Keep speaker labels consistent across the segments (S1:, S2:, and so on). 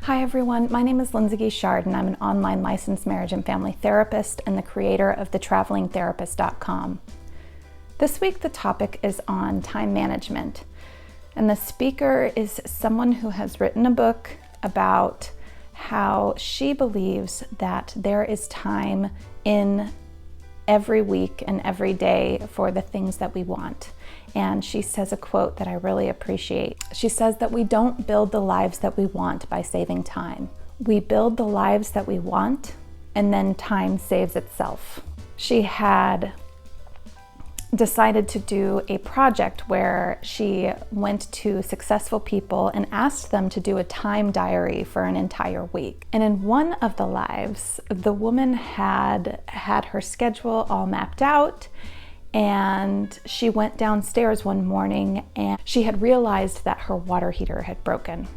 S1: Hi everyone, my name is Lindsay Guichard and I'm an online licensed marriage and family therapist and the creator of thetravelingtherapist.com. This week the topic is on time management, and the speaker is someone who has written a book about how she believes that there is time in every week and every day for the things that we want. And she says a quote that I really appreciate. She says that we don't build the lives that we want by saving time. We build the lives that we want, and then time saves itself. She had decided to do a project where she went to successful people and asked them to do a time diary for an entire week. And in one of the lives, the woman had her schedule all mapped out, and she went downstairs one morning and she had realized that her water heater had broken.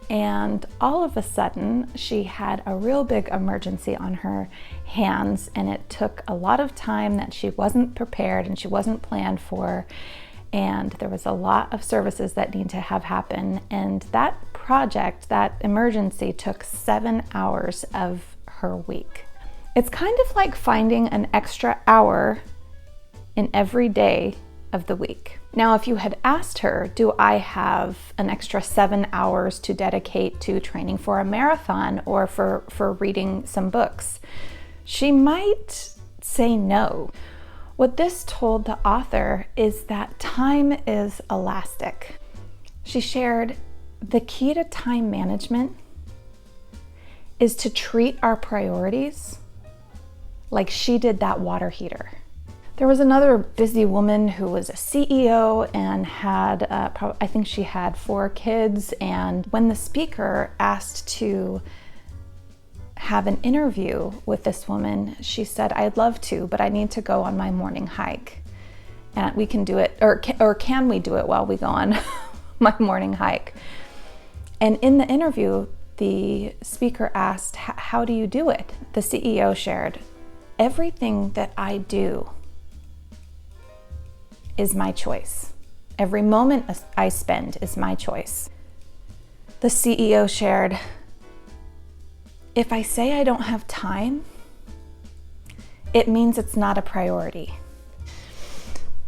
S1: And all of a sudden, she had a real big emergency on her hands, and it took a lot of time that she wasn't prepared and she wasn't planned for, and there was a lot of services that need to have happen. And that project, that emergency, took 7 hours of her week. It's kind of like finding an extra hour in every day of the week. Now, if you had asked her, do I have an extra 7 hours to dedicate to training for a marathon or for reading some books, she might say no. What this told the author is that time is elastic. She shared, the key to time management is to treat our priorities like she did that water heater. There was another busy woman who was a CEO and had, I think she had 4 kids. And when the speaker asked to have an interview with this woman, she said, I'd love to, but I need to go on my morning hike. And we can do it, or can we do it while we go on my morning hike? And in the interview, the speaker asked, how do you do it? The CEO shared, everything that I do is my choice. Every moment I spend is my choice. The CEO shared, if I say I don't have time, it means it's not a priority.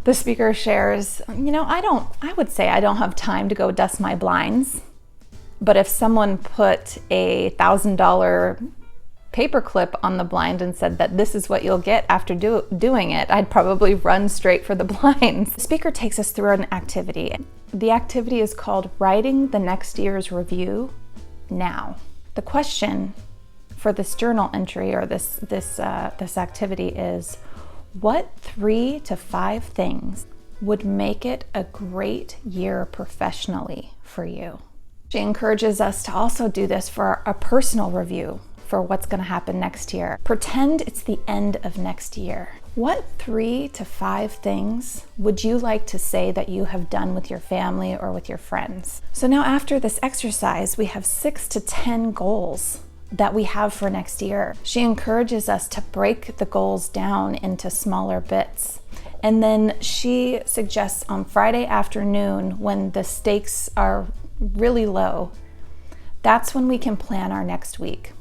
S1: The speaker shares, I would say I don't have time to go dust my blinds, but if someone put a $1,000 paperclip on the blind and said that this is what you'll get after doing it, I'd probably run straight for the blinds. The speaker takes us through an activity. The activity is called Writing the Next Year's Review Now. The question for this journal entry or this activity is, what 3 to 5 things would make it a great year professionally for you? She encourages us to also do this for a personal review for what's going to happen next year. Pretend it's the end of next year. What 3 to 5 things would you like to say that you have done with your family or with your friends? So now after this exercise, we have 6 to 10 goals that we have for next year. She encourages us to break the goals down into smaller bits. And then she suggests on Friday afternoon, when the stakes are really low, that's when we can plan our next week.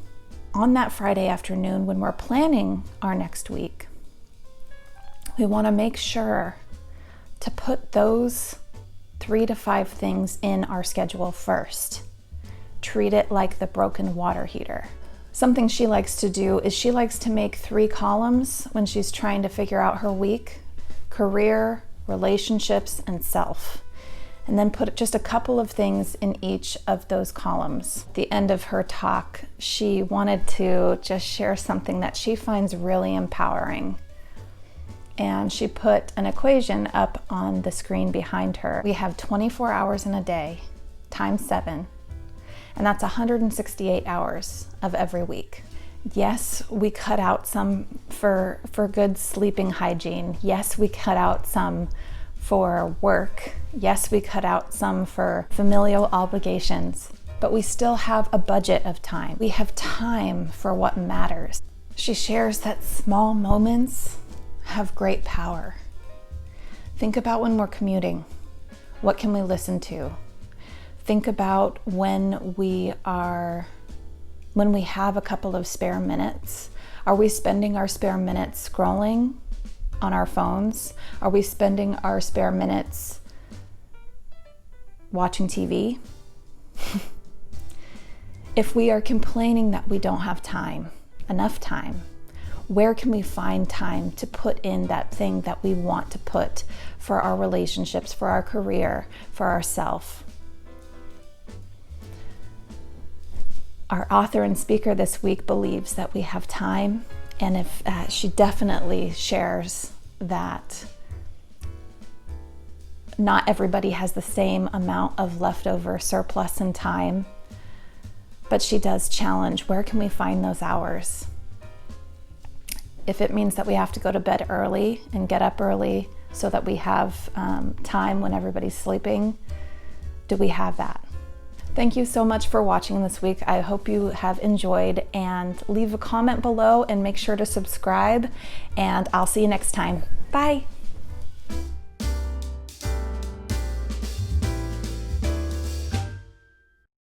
S1: On that Friday afternoon, when we're planning our next week, we want to make sure to put those 3 to 5 things in our schedule first. Treat it like the broken water heater. Something she likes to do is she likes to make 3 columns when she's trying to figure out her week: career, relationships, and self. And then put just a couple of things in each of those columns. At the end of her talk, she wanted to just share something that she finds really empowering. And she put an equation up on the screen behind her. We have 24 hours in a day, times 7, and that's 168 hours of every week. Yes, we cut out some for good sleeping hygiene. Yes, we cut out some for work. Yes, we cut out some for familial obligations, but we still have a budget of time. We have time for what matters. She shares that small moments have great power. Think about when we're commuting. What can we listen to? Think about when we have a couple of spare minutes. Are we spending our spare minutes scrolling on our phones? Are we spending our spare minutes watching TV? If we are complaining that we don't have time, enough time, where can we find time to put in that thing that we want to put for our relationships, for our career, for ourselves? Our author and speaker this week believes that we have time, and if she definitely shares that not everybody has the same amount of leftover surplus in time, but she does challenge, where can we find those hours? If it means that we have to go to bed early and get up early so that we have time when everybody's sleeping, do we have that? Thank you so much for watching this week. I hope you have enjoyed, and leave a comment below and make sure to subscribe, and I'll see you next time. Bye.